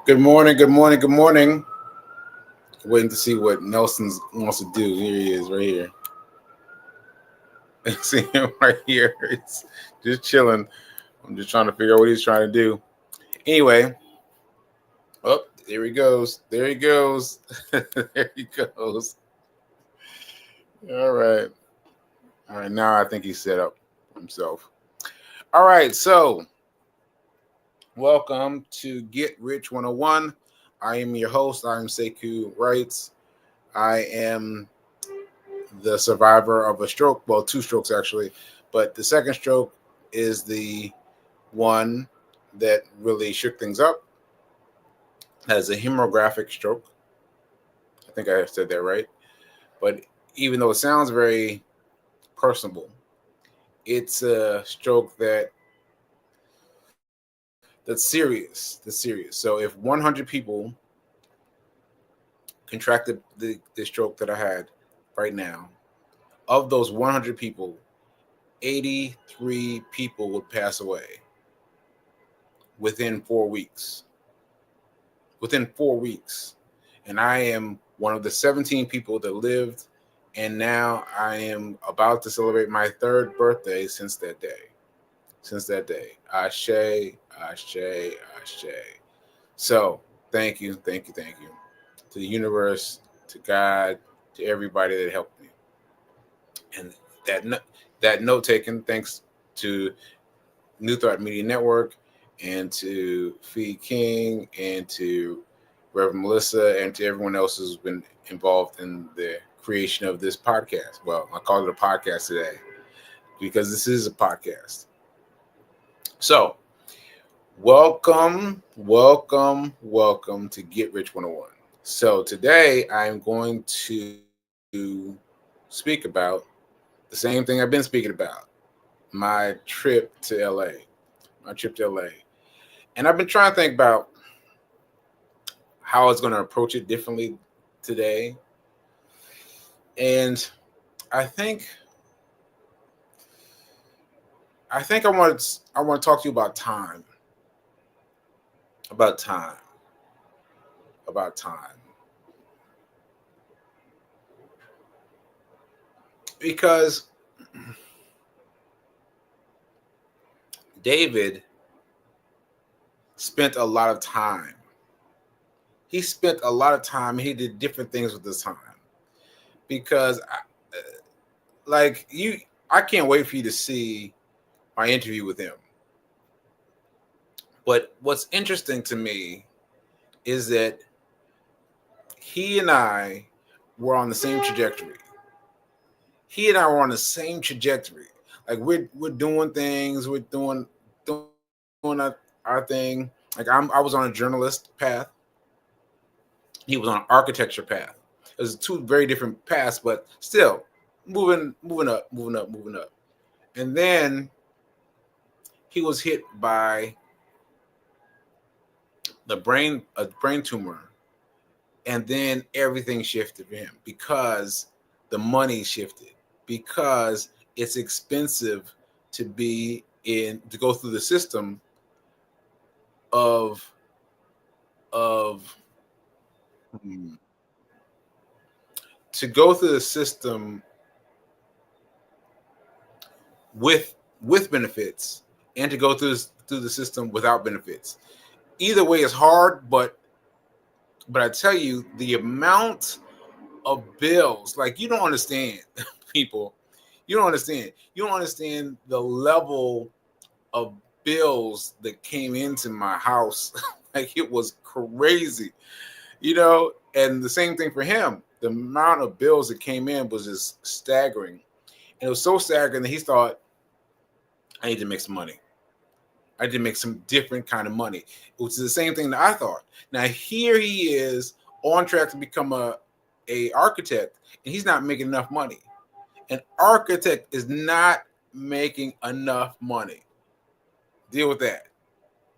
Good morning, good morning, good morning. Waiting to see what Nelson wants to do. Here he is, right here. See him right here. It's just chilling. I'm just trying to figure out what he's trying to do. Anyway, there he goes. There he goes. There he goes. All right. All right. Now I think he's set up himself. All right. So, welcome to Get Rich 101. I am your host. I am Sekou Writes. I am the survivor of a stroke. Well, two strokes actually, but the second stroke is the one that really shook things up. Has a hemorrhagic stroke. I think I said that right. But even though it sounds very personable, it's a stroke that's serious. That's serious. So if 100 people contracted the stroke that I had right now, of those 100 people, 83 people would pass away within 4 weeks. Within 4 weeks. And I am one of the 17 people that lived, and now I am about to celebrate my third birthday since that day. Ashe, ashe, ashe. So thank you to the universe, to God, to everybody that helped me. And that note taken, thanks to New Thought Media Network and to Fee King and to Reverend Melissa and to everyone else who's been involved in the creation of this podcast. Well, I call it a podcast today because this is a podcast. So, welcome to Get Rich 101. So today I'm going to speak about the same thing I've been speaking about, my trip to LA. And I've been trying to think about how I was going to approach it differently today. And I think I want to talk to you about time. About time. Because David spent a lot of time. He spent a lot of time. He did different things with his time. Because, I can't wait for you to see my interview with him. But what's interesting to me is that he and I were on the same trajectory. Like we're doing things. We're doing our thing. Like I was on a journalist path. He was on an architecture path. It was two very different paths, but still moving up. And then he was hit by a brain tumor, and then everything shifted for him because the money shifted, because it's expensive to go through the system of to go through the system with benefits and to go through the system without benefits. Either way is hard, but I tell you, the amount of bills, like you don't understand, people. You don't understand the level of bills that came into my house. Like it was crazy, and the same thing for him. The amount of bills that came in was just staggering. And it was so staggering that he thought, I need to make some money. I did make some different kind of money, which is the same thing that I thought. Now here he is on track to become a architect, and he's not making enough money. An architect is not making enough money. Deal with that.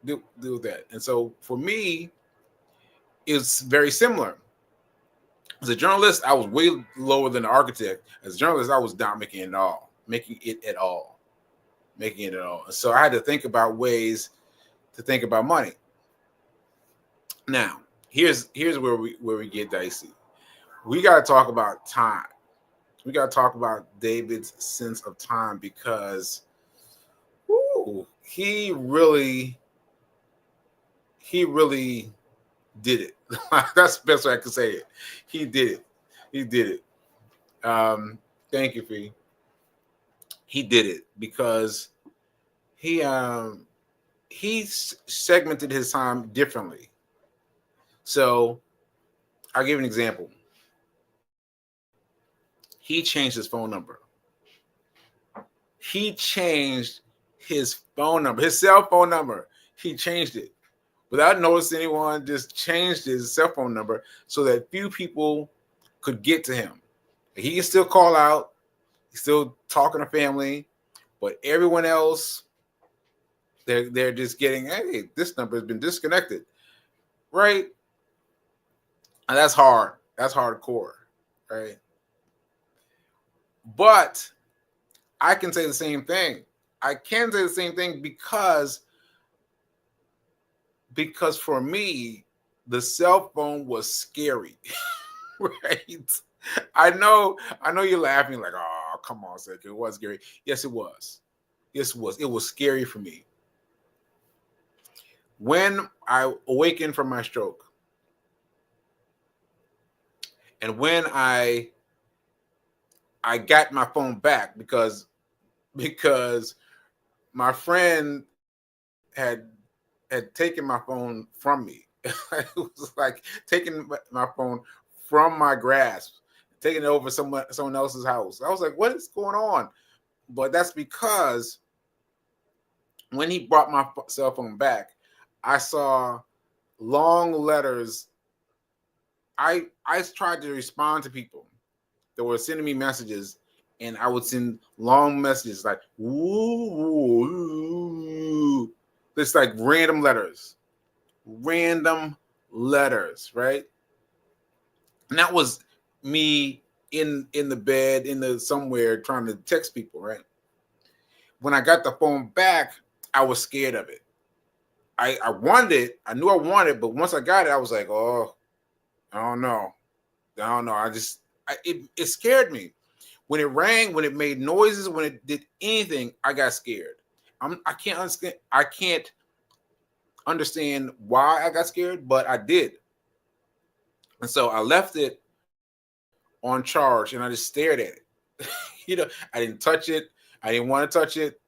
Deal with that. And so for me, it's very similar. As a journalist, I was way lower than an architect. As a journalist, I was not making it at all. And so I had to think about ways to think about money. Now, here's where we get dicey. We got to talk about time. We got to talk about David's sense of time, because he really did it. That's the best way I can say it. He did it. He did it. Thank you, Fee. He did it because he segmented his time differently. So I'll give an example. He changed his phone number. He changed his phone number, his cell phone number. He changed it without noticing anyone, just changed his cell phone number so that few people could get to him. He can still call out, he's still talking to family, but everyone else, they're just getting, hey, this number has been disconnected, right? And that's hard. That's hardcore, right? But I can say the same thing. I can say the same thing because for me, the cell phone was scary, right? I know you're laughing like, oh, come on, Sek, it was scary. Yes, it was. Yes, it was. It was scary for me. When I awakened from my stroke, and when I got my phone back because my friend had taken my phone from me. It was like taking my phone from my grasp, taking it over someone else's house. I was like, what is going on? But that's because when he brought my cell phone back, I saw long letters. I tried to respond to people that were sending me messages, and I would send long messages like, ooh, it's like random letters, right? And that was me in the bed, somewhere trying to text people, right? When I got the phone back, I was scared of it. I wanted it. I knew I wanted it, but once I got it, I was like, oh, I don't know. It scared me. When it rang, when it made noises, when it did anything, I got scared. I can't understand why I got scared, but I did. And so I left it on charge and I just stared at it. I didn't touch it. I didn't want to touch it.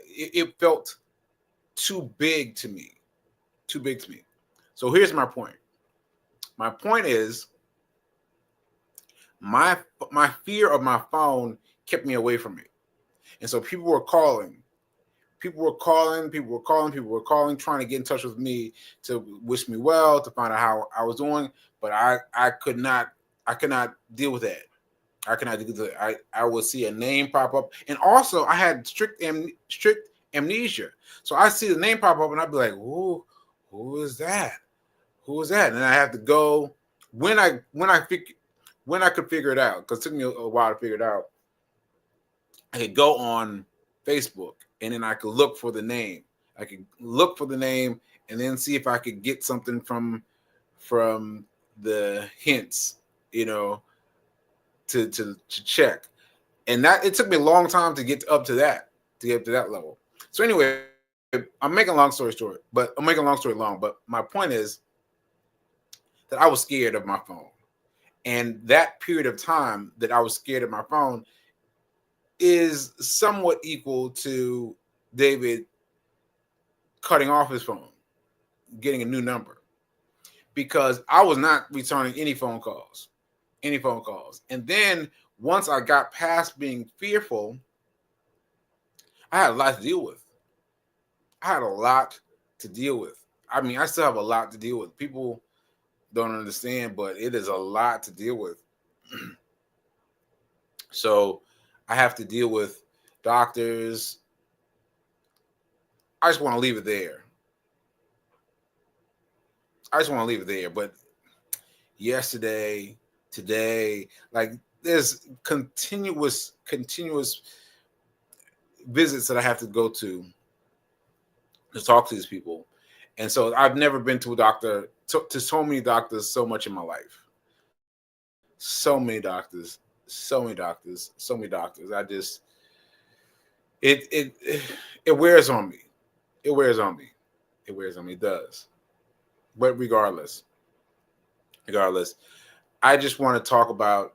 It felt too big to me. Too big to me. So here's my point. My point is my fear of my phone kept me away from it. And so people were calling, trying to get in touch with me to wish me well, to find out how I was doing. But I could not deal with that. I could not deal with it. I would see a name pop up. And also I had strict amnesia. So I see the name pop up and I'd be like, who is that? Who is that? And I have to go when I could figure it out, because it took me a while to figure it out. I could go on Facebook and then I could look for the name. And then see if I could get something from the hints, to check. And that it took me a long time to get up to that level. So anyway, I'm making a long story long, but my point is that I was scared of my phone. And that period of time that I was scared of my phone is somewhat equal to David cutting off his phone, getting a new number, because I was not returning any phone calls. And then once I got past being fearful, I had a lot to deal with. I mean, I still have a lot to deal with. People don't understand, but it is a lot to deal with. So I have to deal with doctors. I just want to leave it there. But yesterday, today, like there's continuous visits that I have to go to talk to these people. And so I've never been to a doctor, to so many doctors so much in my life. So many doctors, so many doctors, so many doctors. I just, it wears on me. It wears on me. It wears on me. It does. But regardless, I just want to talk about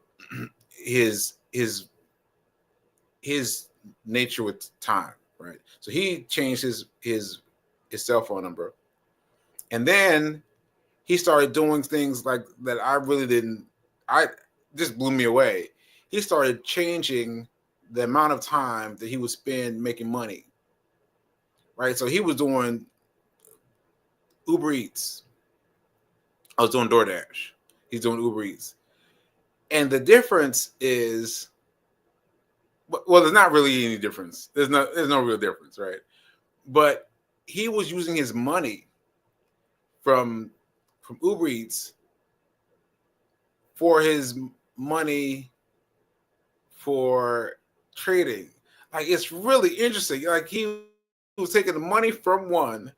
his his nature with time, right? So he changed his cell phone number, and then he started doing things like that. I really didn't. I just blew me away. He started changing the amount of time that he would spend making money, right? So he was doing Uber Eats. I was doing DoorDash. He's doing Uber Eats, and the difference is, well, there's not really any difference. There's no real difference, right? But he was using his money from Uber Eats for his money for trading. Like, it's really interesting. Like, he was taking the money from one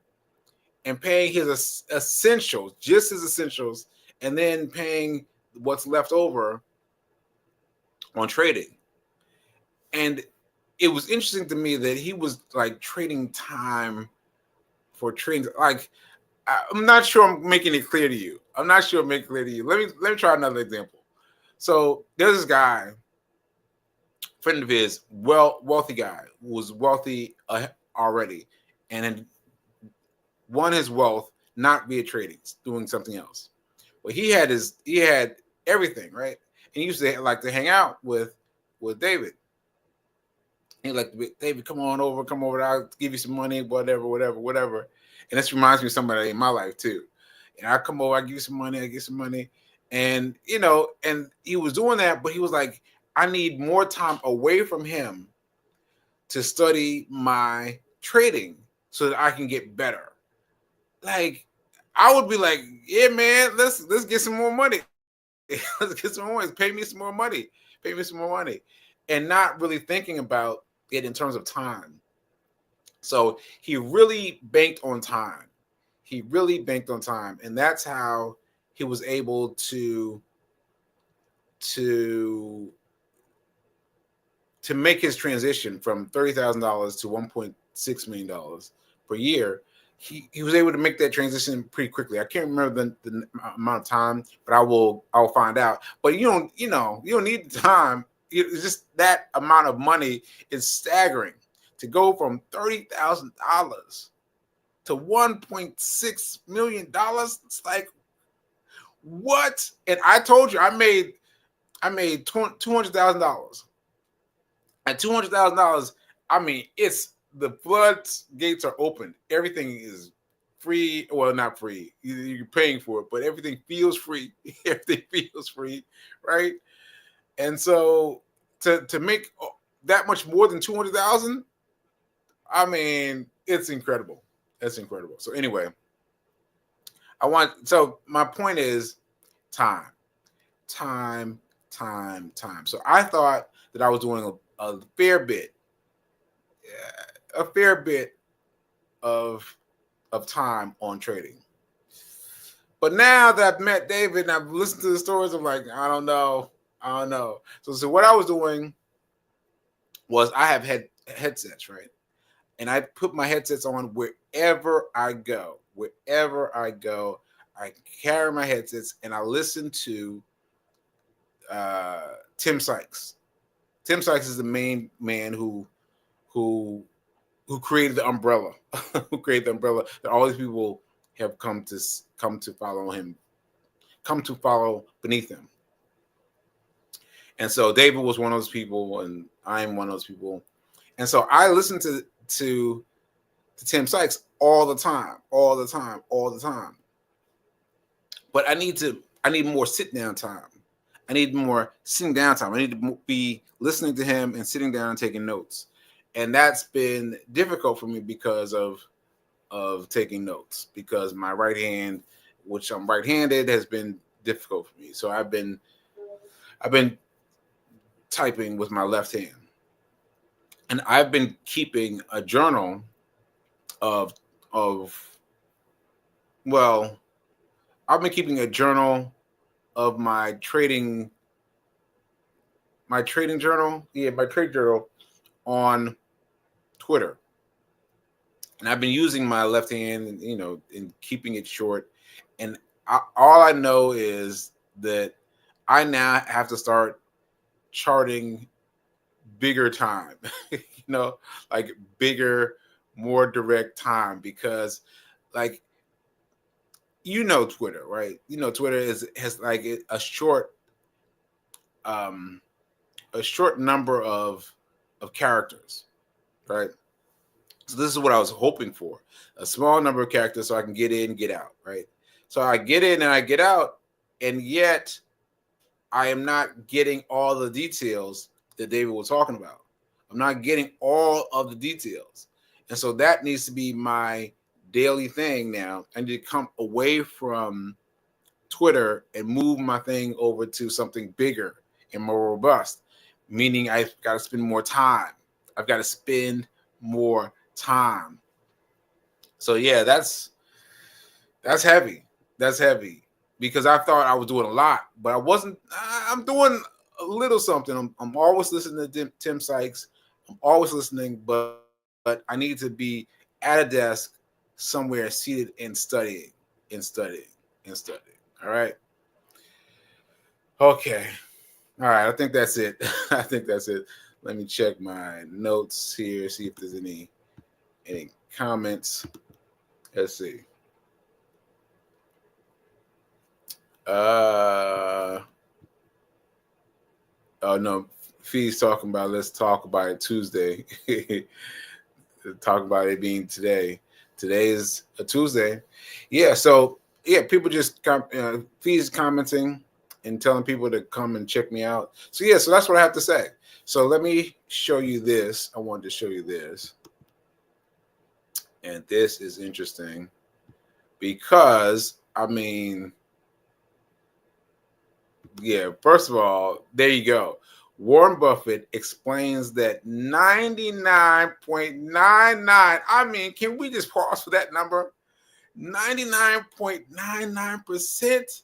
and paying his essentials, just his essentials, and then paying what's left over on trading. And it was interesting to me that he was like trading time for trading. Like, I'm not sure I'm making it clear to you. I'm not sure I'm making it clear to you. Let me try another example. So there's this guy, friend of his, wealthy guy, who was wealthy already, and then won his wealth not via trading, doing something else. Well, he had everything, right? And he used to like to hang out with David. He like, David, come over. I'll give you some money, whatever. And this reminds me of somebody in my life too. And I come over, I give you some money, and and he was doing that, but he was like, I need more time away from him to study my trading so that I can get better. Like, I would be like, yeah, man, let's get some more money. Let's get some more money. Pay me some more money. And not really thinking about it in terms of time. So he really banked on time. And that's how he was able to make his transition from $30,000 to $1.6 million per year. He was able to make that transition pretty quickly. I can't remember the amount of time, but I'll find out. But you don't need the time. It's just that amount of money is staggering. To go from $30,000 to $1.6 million, it's like, what? And I told you, I made $200,000. At $200,000, I mean, it's the floodgates are open. Everything is free. Well, not free. You're paying for it, but everything feels free. Everything feels free, right? And so to make that much more than 200,000, I mean, it's incredible. It's incredible. So anyway, so my point is time. So I thought that I was doing a fair bit of time on trading. But now that I've met David and I've listened to the stories, I'm like, I don't know. So what I was doing was, I have headsets, right? And I put my headsets on wherever I go. I carry my headsets and I listen to Tim Sykes. Tim Sykes is the main man who created the umbrella, that all these people have come to follow him, come to follow beneath him. And so David was one of those people, and I am one of those people. And so I listen to Tim Sykes all the time. But I need more sit down time. I need more sitting down time. I need to be listening to him and sitting down and taking notes. And that's been difficult for me because of taking notes, because my right hand, which I'm right-handed, has been difficult for me. So I've been typing with my left hand. And I've been keeping a journal of well, I've been keeping a journal of my trading journal. Yeah, my trade journal on Twitter. And I've been using my left hand, and keeping it short. And all I know is that I now have to start charting bigger time, like bigger, more direct time, because like, Twitter, right? Twitter has like um, a short number of characters, right? So this is what I was hoping for: a small number of characters, so I can get in, get out, right? So I get in and I get out, and yet I am not getting all the details that David was talking about. I'm not getting all of the details, and so that needs to be my daily thing now. I need to come away from Twitter and move my thing over to something bigger and more robust, meaning I've got to spend more time. I've got to spend more time. So yeah, that's heavy. That's heavy, because I thought I was doing a lot, but I wasn't. I'm doing a little something. I'm always listening to Tim Sykes. I'm always listening, but I need to be at a desk somewhere, seated and studying and studying and studying. All right. Okay. All right. I think that's it. I think that's it. Let me check my notes here, see if there's any comments. Let's see. Oh no, Fee's talking about let's talk about it Tuesday. Talk about it being today. Today is a Tuesday. Yeah, so yeah, people just Fee's commenting and telling people to come and check me out. So yeah, so that's what I have to say. So let me show you this. I wanted to show you this. And this is interesting because yeah, first of all, there you go. Warren Buffett explains that 99.99, can we just pause for that number? 99.99%?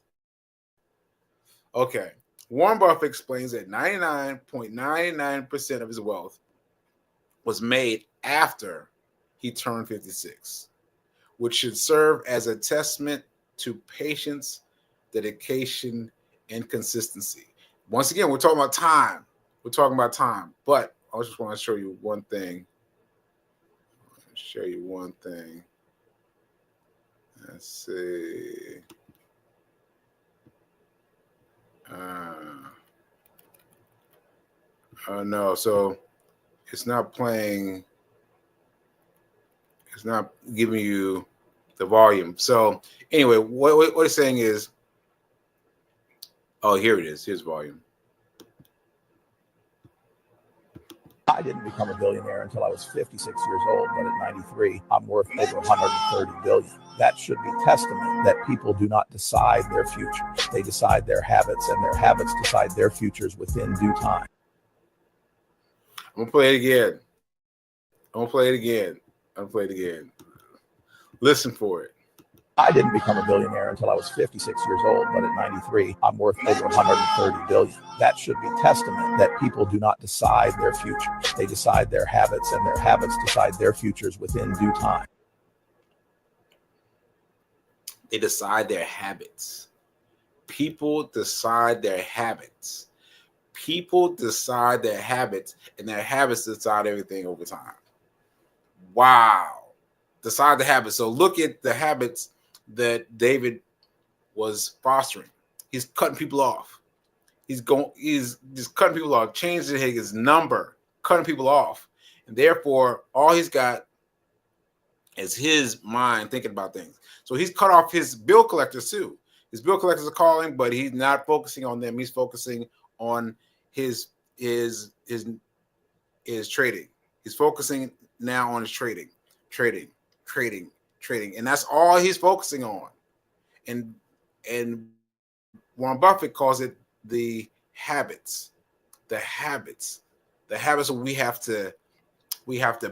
Okay. Warren Buffett explains that 99.99% of his wealth was made after he turned 56, which should serve as a testament to patience, dedication, and consistency. Once again, we're talking about time. We're talking about time. But I just want to show you one thing. Let's see. Oh no, so it's not playing. It's not giving you the volume. So anyway, what it's saying is, oh, here it is. Here's volume. I didn't become a billionaire until I was 56 years old, but at 93, I'm worth over 130 billion. That should be testament that people do not decide their futures. They decide their habits, and their habits decide their futures within due time. I'm gonna play it again. Listen for it. I didn't become a billionaire until I was 56 years old, but at 93, I'm worth over 130 billion. That should be testament that people do not decide their futures. They decide their habits, and their habits decide their futures within due time. They decide their habits. People decide their habits. People decide their habits, and their habits decide everything over time. Wow. Decide the habits. So look at the habits that David was fostering. He's cutting people off. He's just cutting people off, changing his number, cutting people off. And therefore, all he's got is his mind thinking about things. So he's cut off his bill collectors too. His bill collectors are calling, but he's not focusing on them. He's focusing on his trading. He's focusing now on his trading. And that's all he's focusing on. And Warren Buffett calls it the habits. The habits that we have to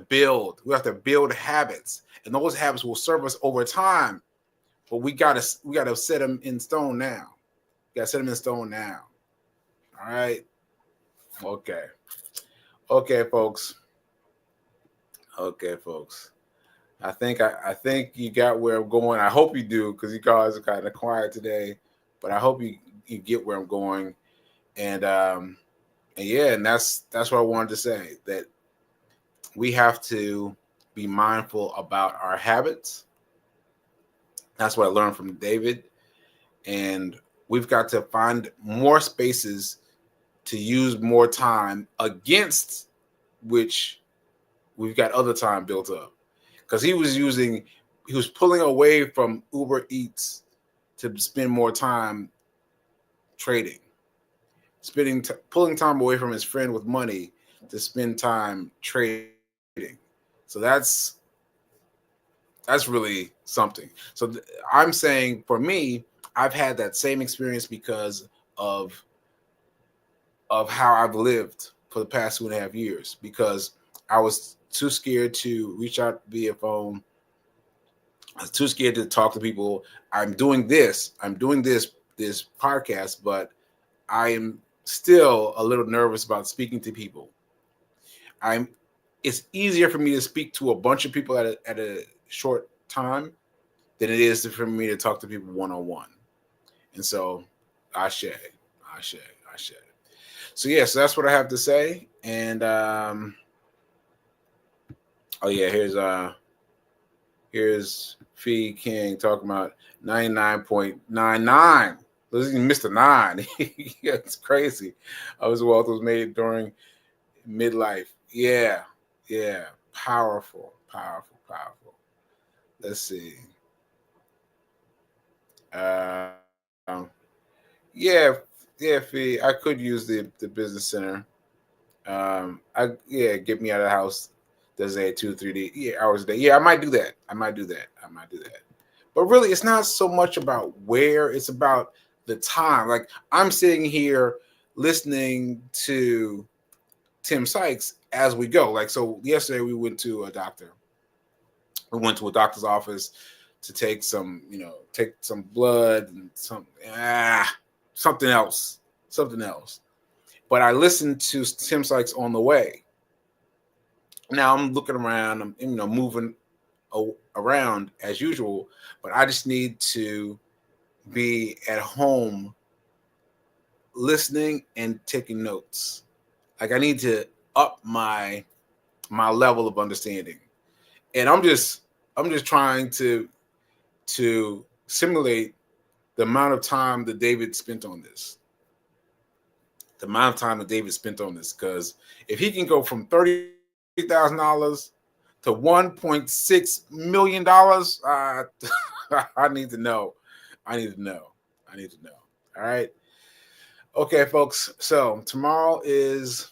build. We have to build habits, and those habits will serve us over time but we gotta set them in stone now. We gotta set them in stone now. All right. Okay. Okay, folks. Okay, folks. I think you got where I'm going. I hope you do, because you guys are kind of quiet today. But I hope you get where I'm going. And yeah, and that's what I wanted to say, that we have to be mindful about our habits. That's what I learned from David. And we've got to find more spaces to use more time, against which we've got other time built up. Because he was pulling away from Uber Eats to spend more time trading, pulling time away from his friend with money to spend time trading. So that's really something. So I'm saying, for me, I've had that same experience because of how I've lived for the past 2.5 years, because I was too scared to reach out via phone. I was too scared to talk to people. I'm doing this podcast, but I am still a little nervous about speaking to people. It's easier for me to speak to a bunch of people at a short time than it is for me to talk to people one-on-one. And so ashe. So yes, that's what I have to say. And oh yeah, here's Fee King talking about 99.99. He missed a 9. It's crazy. His wealth was made during midlife. Yeah. Powerful. Let's see. Yeah, Fee. I could use the business center. Get me out of the house. Does a 2-3 hours a day. Yeah, I might do that. But really, it's not so much about where, it's about the time. Like, I'm sitting here listening to Tim Sykes as we go. Like, so yesterday we went to a doctor. We went to a doctor's office to take some blood and something else. But I listened to Tim Sykes on the way. Now I'm looking around, I'm moving around as usual, but I just need to be at home listening and taking notes. Like, I need to up my level of understanding. And I'm just trying to simulate the amount of time that David spent on this. Because if he can go from $30,000 to $1.6 million, I need to know. All right. Okay, folks. So tomorrow is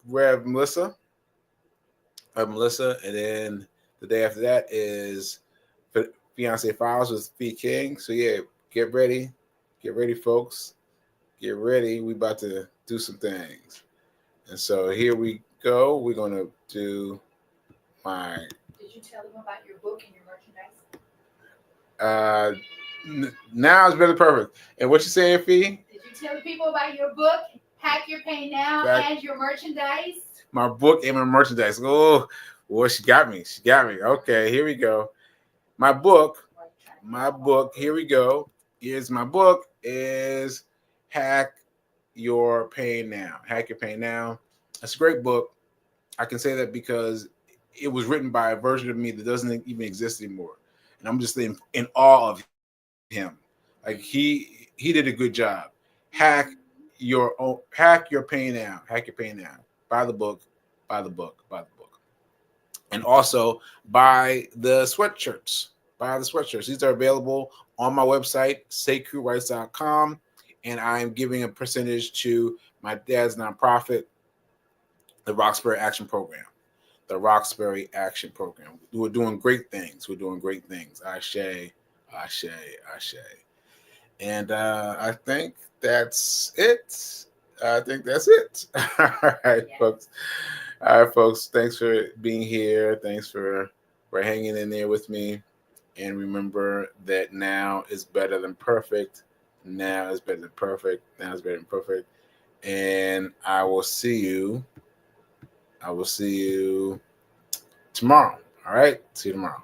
Rev Melissa, and then the day after that is Fiance Files with Fee King. So yeah, get ready, folks. Get ready. We about to do some things. And so here we go. We're gonna do my. Did you tell them about your book and your merchandise? Now it's really perfect. And what you saying, Fee? Did you tell the people about your book, Hack Your Pain Now, and your merchandise? My book and my merchandise. Oh, well, she got me. Okay, here we go. My book. Here we go. Here's my book. Is Hack Your Pain Now. Hack Your Pain Now. It's a great book. I can say that because it was written by a version of me that doesn't even exist anymore. And I'm just in awe of him. Like, he did a good job. Hack Your Pain Now. Hack Your Pain Now. Buy the book. And also buy the sweatshirts. These are available on my website, sekouwritesdotcom. And I'm giving a percentage to my dad's nonprofit, the Roxbury Action Program. We're doing great things. Ashe. And I think that's it. All right, folks. Thanks for being here. Thanks for hanging in there with me. And remember that now is better than perfect. Now is better than perfect. Now is better than perfect. And I will see you tomorrow. All right? See you tomorrow.